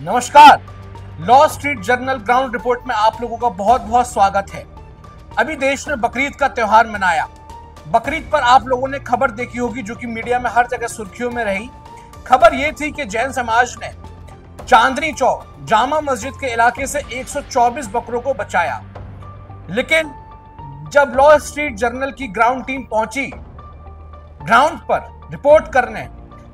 नमस्कार। Law street journal ground report में आप लोगों का बहुत बहुत स्वागत है। अभी देश ने बकरीद का त्योहार मनाया। बकरीद पर आप लोगों ने खबर देखी होगी जो कि मीडिया में हर जगह सुर्खियों में रही। खबर यह थी कि जैन समाज ने चांदनी चौक जामा मस्जिद के इलाके से 124 बकरों को बचाया। लेकिन जब लॉ स्ट्रीट जर्नल की ग्राउंड टीम पहुंची ग्राउंड पर रिपोर्ट करने,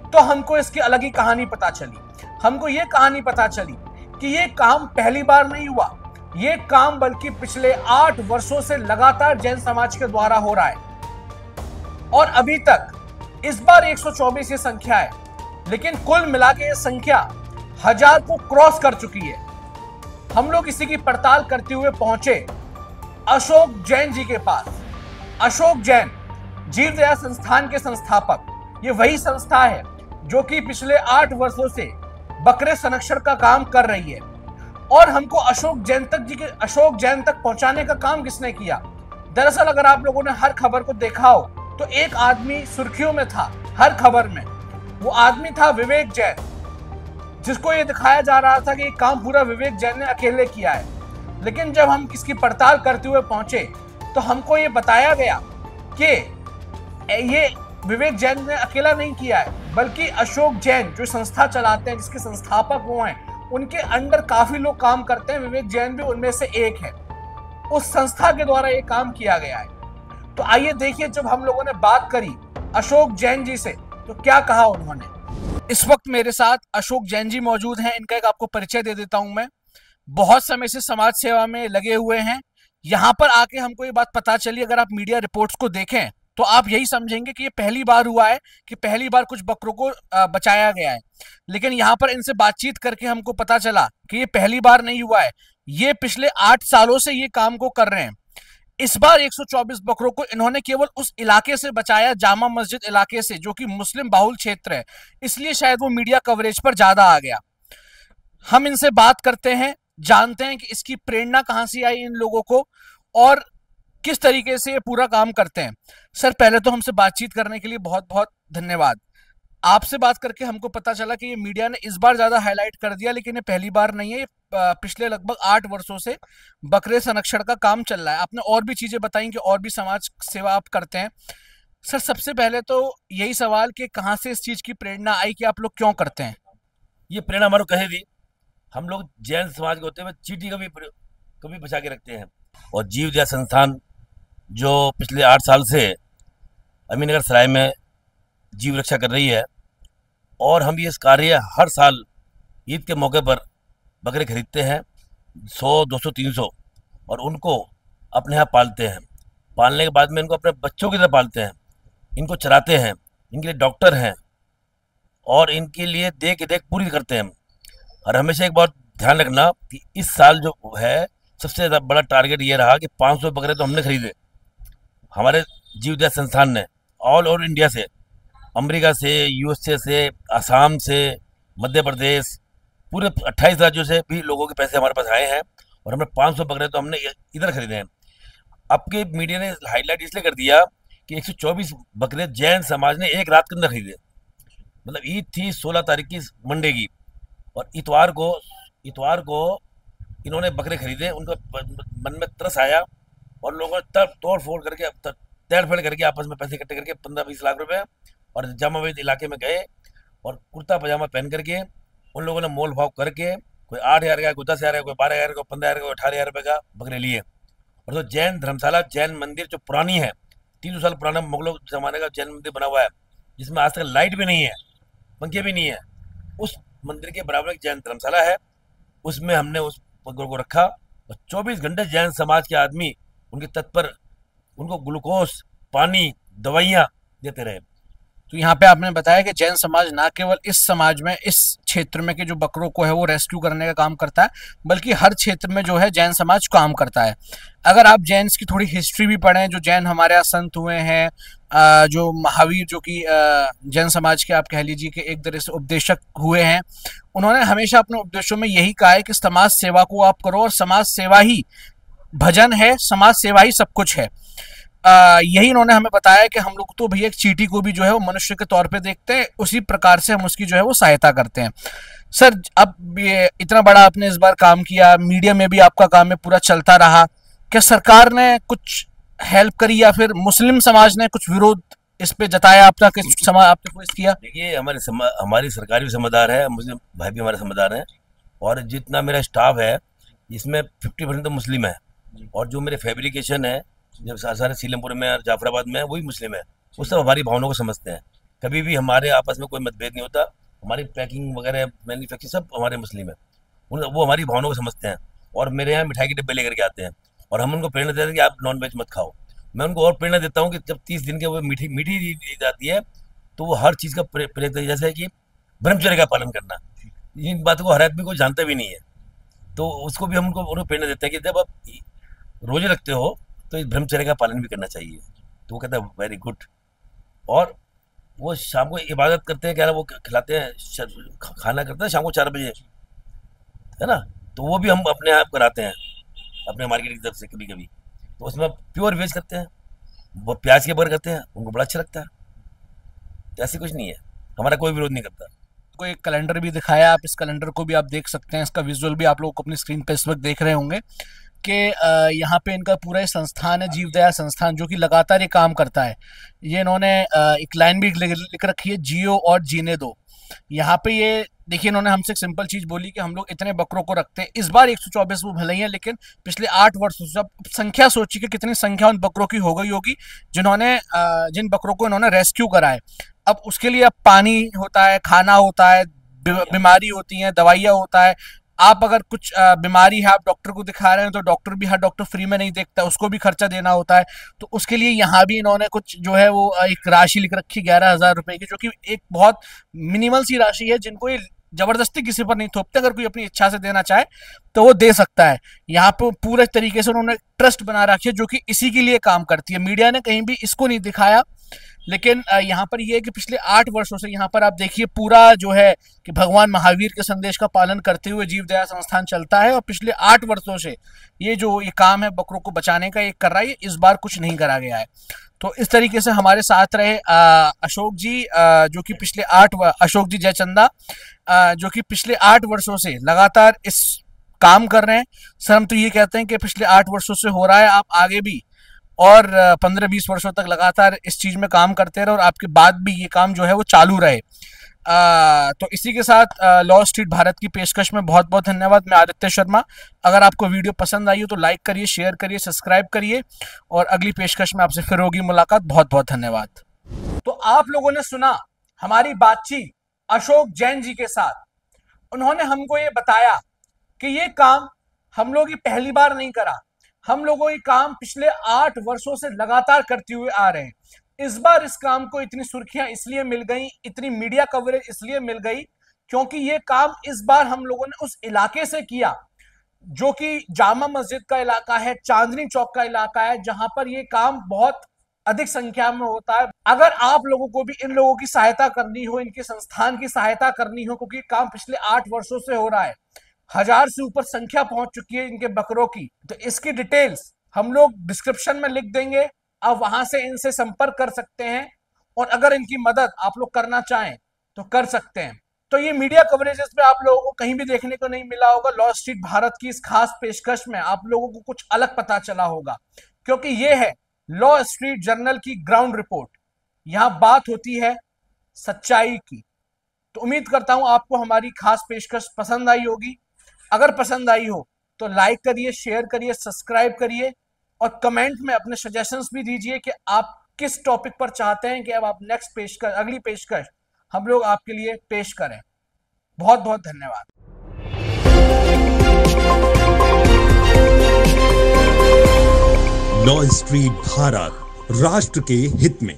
तो हमको इसकी अलग ही कहानी पता चली। हमको ये कहानी पता चली कि ये काम पहली बार नहीं हुआ, ये काम बल्कि पिछले 8 वर्षों से लगातार जैन समाज के द्वारा हो रहा है। और अभी तक इस बार 124 ये संख्या है, लेकिन कुल मिला के ये संख्या 1000 को क्रॉस कर चुकी है। हम लोग इसी की पड़ताल करते हुए पहुंचे अशोक जैन जी के पास। अशोक जैन जीव दया संस्थान के संस्थापक। ये वही संस्था है जो कि पिछले 8 वर्षों से बकरे संरक्षण का काम कर रही है। और हमको अशोक जैन तक पहुंचाने का काम किसने किया? दरअसल अगर आप लोगों ने हर खबर को देखा हो तो एक आदमी सुर्खियों में था हर खबर में। वो आदमी था विवेक जैन, जिसको ये दिखाया जा रहा था कि ये काम पूरा विवेक जैन ने अकेले किया है। लेकिन जब हम इसकी पड़ताल करते हुए पहुंचे तो हमको ये बताया गया कि ये विवेक जैन ने अकेला नहीं किया है, बल्कि अशोक जैन जो संस्था चलाते हैं, जिसके संस्थापक वो हैं, उनके अंडर काफी लोग काम करते हैं। विवेक जैन भी उनमें से एक है। उस संस्था के द्वारा ये काम किया गया है। तो आइए देखिए, जब हम लोगों ने बात करी अशोक जैन जी से तो क्या कहा उन्होंने। इस वक्त मेरे साथ अशोक जैन जी मौजूद हैं। इनका एक आपको परिचय दे देता हूं मैं। बहुत समय से समाज सेवा में लगे हुए हैं। यहाँ पर आके हमको ये बात पता चली, अगर आप मीडिया रिपोर्ट्स को देखें तो आप यही समझेंगे कि ये पहली बार हुआ है कि पहली बार कुछ बकरों को बचाया गया है। लेकिन यहाँ पर इनसे बातचीत करके हमको पता चला कि ये पहली बार नहीं हुआ है, ये पिछले 8 सालों से ये काम को कर रहे हैं। इस बार 124 बकरों को इन्होंने केवल उस इलाके से बचाया, जामा मस्जिद इलाके से, जो कि मुस्लिम बाहुल क्षेत्र है, इसलिए शायद वो मीडिया कवरेज पर ज्यादा आ गया। हम इनसे बात करते हैं, जानते हैं कि इसकी प्रेरणा कहां से आई इन लोगों को और किस तरीके से ये पूरा काम करते हैं। सर, पहले तो हमसे बातचीत करने के लिए बहुत बहुत धन्यवाद। आपसे बात करके हमको पता चला कि ये मीडिया ने इस बार ज्यादा हाईलाइट कर दिया, लेकिन ये पहली बार नहीं है। ये पिछले लगभग 8 वर्षों से बकरे संरक्षण का काम चल रहा है। आपने और भी चीजें बताई कि और भी समाज सेवा आप करते हैं। सर, सबसे पहले तो यही सवाल कि कहाँ से इस चीज की प्रेरणा आई कि आप लोग क्यों करते हैं? ये प्रेरणा हमारे कहे थी। हम लोग जैन समाज के होते हुए चींटी कभी बचा के रखते हैं। और जीव दया संस्थान जो पिछले 8 साल से अमीनगर सराय में जीव रक्षा कर रही है, और हम ये कार्य हर साल ईद के मौके पर बकरे खरीदते हैं 100, 200, 300, और उनको अपने यहाँ पालते हैं। पालने के बाद में इनको अपने बच्चों की तरह पालते हैं, इनको चराते हैं, इनके लिए डॉक्टर हैं और इनके लिए देख पूरी करते हैं। और हमेशा एक बात ध्यान रखना कि इस साल जो है सबसे ज़्यादा बड़ा टारगेट ये रहा कि 500 बकरे तो हमने खरीदे, हमारे जीव दया संस्थान ने, ऑल ओवर इंडिया से, अमेरिका से, यूएसए से, आसाम से, मध्य प्रदेश, पूरे 28 राज्यों से भी लोगों के पैसे हमारे पास आए हैं। और हमने 500 बकरे तो हमने इधर खरीदे हैं। आपके मीडिया ने हाईलाइट इसलिए कर दिया कि 124 बकरे जैन समाज ने एक रात के अंदर खरीदे। मतलब ईद थी 16 तारीख की, मंडे की, और इतवार को इन्होंने बकरे खरीदे। उनका मन में तरस आया और लोगों ने तब तोड़ फोड़ करके, तैड़ फेड़ करके, आपस में पैसे इकट्ठे करके 15-20 लाख रुपए और जामा मस्जिद इलाके में गए और कुर्ता पजामा पहन करके उन लोगों ने मोल भाव करके कोई 8,000 का, कोई 10,000 का, कोई 12,000 का, 15,000 का, 18,000 रुपये का बकरे लिए। और तो जैन धर्मशाला, जैन मंदिर जो पुरानी है, 300 साल पुराना मुगलों जमाने का जैन मंदिर बना हुआ है, जिसमें आज तक लाइट भी नहीं है, पंखे भी नहीं है, उस मंदिर के बराबर एक जैन धर्मशाला है, उसमें हमने उस बकरों को रखा। और 24 घंटे जैन समाज के आदमी उनके तत्पर, उनको ग्लूकोज, पानी, दवाइयाँ देते रहे। तो यहाँ पे आपने बताया कि जैन समाज ना केवल इस समाज में, इस क्षेत्र में के जो बकरों को है वो रेस्क्यू करने का काम करता है, बल्कि हर क्षेत्र में जो है जैन समाज काम करता है। अगर आप जैन्स की थोड़ी हिस्ट्री भी पढ़ें, जो जैन हमारे यहाँ संत हुए हैं, जो महावीर, जो कि जैन समाज के आप कह लीजिए कि एक तरह से उपदेशक हुए हैं, उन्होंने हमेशा अपने उपदेशों में यही कहा है कि समाज सेवा को आप करो, और समाज सेवा ही भजन है, समाज सेवा ही सब कुछ है। यही इन्होंने हमें बताया कि हम लोग तो भैया एक चींटी को भी जो है वो मनुष्य के तौर पे देखते हैं, उसी प्रकार से हम उसकी जो है वो सहायता करते हैं। सर, अब ये इतना बड़ा आपने इस बार काम किया, मीडिया में भी आपका काम है पूरा चलता रहा, क्या सरकार ने कुछ हेल्प करी या फिर मुस्लिम समाज ने कुछ विरोध इस पे जताया? आपका कुछ समाज आपने कोई किया? देखिए, हमारी सरकार भी समझदार है, मुस्लिम भाई भी हमारे समझदार हैं, और जितना मेरा स्टाफ है इसमें 50% तो मुस्लिम है, और जो मेरे फैब्रिकेशन है जब सारे सीलमपुर में और जाफराबाद में है वही मुस्लिम है। वो सब हमारी भावनाओं को समझते हैं, कभी भी हमारे आपस में कोई मतभेद नहीं होता। हमारी पैकिंग वगैरह मैन्युफैक्चरिंग सब हमारे मुस्लिम है, वो हमारी भावनाओं को समझते हैं, और मेरे यहाँ मिठाई के डिब्बे लेकर के आते हैं, और हम उनको प्रेरणा देते हैं कि आप नॉन वेज मत खाओ। मैं उनको और प्रेरणा देता हूँ कि जब 30 दिन के वो मीठी मीठी दी जाती है तो वो हर चीज़ का प्रेरणा, जैसे कि ब्रह्मचर्य का पालन करना, इन बातों को हर आदमी को जानता भी नहीं है, तो उसको भी हम उनको प्रेरणा देते हैं कि जब आप रोजे रखते हो तो इस ब्रह्मचर्य का पालन भी करना चाहिए। तो वो कहता है वेरी गुड, और वो शाम को इबादत करते हैं, क्या वो खिलाते हैं, खाना करते हैं शाम को 4 बजे, है ना। तो वो भी हम अपने आप कराते हैं अपने मार्केट की तरफ से कभी कभी, तो उसमें प्योर वेज करते हैं, वो प्याज के बगैर करते हैं, उनको बड़ा अच्छा लगता है। तो ऐसी कुछ नहीं है, हमारा कोई विरोध नहीं करता। कोई कैलेंडर भी दिखाया, आप इस कैलेंडर को भी आप देख सकते हैं, इसका विजुअल भी आप लोगों को अपनी स्क्रीन पर इस वक्त देख रहे होंगे कि यहाँ पे इनका पूरा ये संस्थान है, जीव दया संस्थान, जो कि लगातार ये काम करता है। ये इन्होंने एक लाइन भी लिख रखी है, जियो और जीने दो। यहाँ पे ये देखिए, इन्होंने हमसे एक सिंपल चीज बोली कि हम लोग इतने बकरों को रखते हैं, इस बार 124 वो भले ही है, लेकिन पिछले 8 वर्षों से, अब संख्या सोचिए कि कितनी संख्या उन बकरों की हो गई होगी जिन्होंने जिन बकरों को इन्होंने रेस्क्यू करा है। अब उसके लिए अब पानी होता है, खाना होता है, बीमारी होती है, दवाइयाँ होता है। आप अगर कुछ बीमारी है, आप डॉक्टर को दिखा रहे हैं, तो डॉक्टर भी हर डॉक्टर फ्री में नहीं देखता, उसको भी खर्चा देना होता है। तो उसके लिए यहाँ भी इन्होंने कुछ जो है वो एक राशि लिख रखी 11,000 रुपए की, जो कि एक बहुत मिनिमल सी राशि है, जिनको ये जबरदस्ती किसी पर नहीं थोपते। अगर कोई अपनी इच्छा से देना चाहे तो वो दे सकता है। यहाँ पे पूरे तरीके से उन्होंने ट्रस्ट बना रखी है जो कि इसी के लिए काम करती है। मीडिया ने कहीं भी इसको नहीं दिखाया, लेकिन यहाँ पर ये है कि पिछले 8 वर्षों से यहाँ पर आप देखिए पूरा जो है कि भगवान महावीर के संदेश का पालन करते हुए जीव दया संस्थान चलता है, और पिछले 8 वर्षों से ये जो ये काम है बकरों को बचाने का, ये कर रहा है। इस बार कुछ नहीं करा गया है। तो इस तरीके से हमारे साथ रहे अशोक जी, जो कि पिछले अशोक जी जयचंदा, जो कि पिछले 8 वर्षों से लगातार इस काम कर रहे हैं। सर, हम तो ये कहते हैं कि पिछले 8 वर्षों से हो रहा है, आप आगे भी और 15-20 वर्षों तक लगातार इस चीज में काम करते रहे, और आपके बाद भी ये काम जो है वो चालू रहे। तो इसी के साथ लॉ स्ट्रीट भारत की पेशकश में बहुत बहुत धन्यवाद। मैं आदित्य शर्मा। अगर आपको वीडियो पसंद आई हो तो लाइक करिए, शेयर करिए, सब्सक्राइब करिए, और अगली पेशकश में आपसे फिर होगी मुलाकात। बहुत बहुत धन्यवाद। तो आप लोगों ने सुना हमारी बातचीत अशोक जैन जी के साथ। उन्होंने हमको ये बताया कि ये काम हम लोग ये पहली बार नहीं करा, हम लोगों ये काम पिछले 8 वर्षों से लगातार करते हुए आ रहे हैं। इस बार इस काम को इतनी सुर्खियां इसलिए मिल गई, इतनी मीडिया कवरेज इसलिए मिल गई, क्योंकि ये काम इस बार हम लोगों ने उस इलाके से किया जो कि जामा मस्जिद का इलाका है, चांदनी चौक का इलाका है, जहां पर ये काम बहुत अधिक संख्या में होता है। अगर आप लोगों को भी इन लोगों की सहायता करनी हो, इनके संस्थान की सहायता करनी हो, क्योंकि काम पिछले 8 वर्षों से हो रहा है, 1000 से ऊपर संख्या पहुंच चुकी है इनके बकरों की, तो इसकी डिटेल्स हम लोग डिस्क्रिप्शन में लिख देंगे। आप वहां से इनसे संपर्क कर सकते हैं, और अगर इनकी मदद आप लोग करना चाहें तो कर सकते हैं। तो ये मीडिया कवरेजेस में आप लोगों को कहीं भी देखने को नहीं मिला होगा। लॉ स्ट्रीट भारत की इस खास पेशकश में आप लोगों को कुछ अलग पता चला होगा, क्योंकि ये है लॉ स्ट्रीट जर्नल की ग्राउंड रिपोर्ट। यहां बात होती है सच्चाई की। तो उम्मीद करता हूं आपको हमारी खास पेशकश पसंद आई होगी। अगर पसंद आई हो तो लाइक करिए, शेयर करिए, सब्सक्राइब करिए, और कमेंट में अपने सजेशंस भी दीजिए कि आप किस टॉपिक पर चाहते हैं कि अब आप नेक्स्ट पेशकश, अगली पेशकश हम लोग आपके लिए पेश करें। बहुत बहुत धन्यवाद। लॉ स्ट्रीट भारत, राष्ट्र के हित में।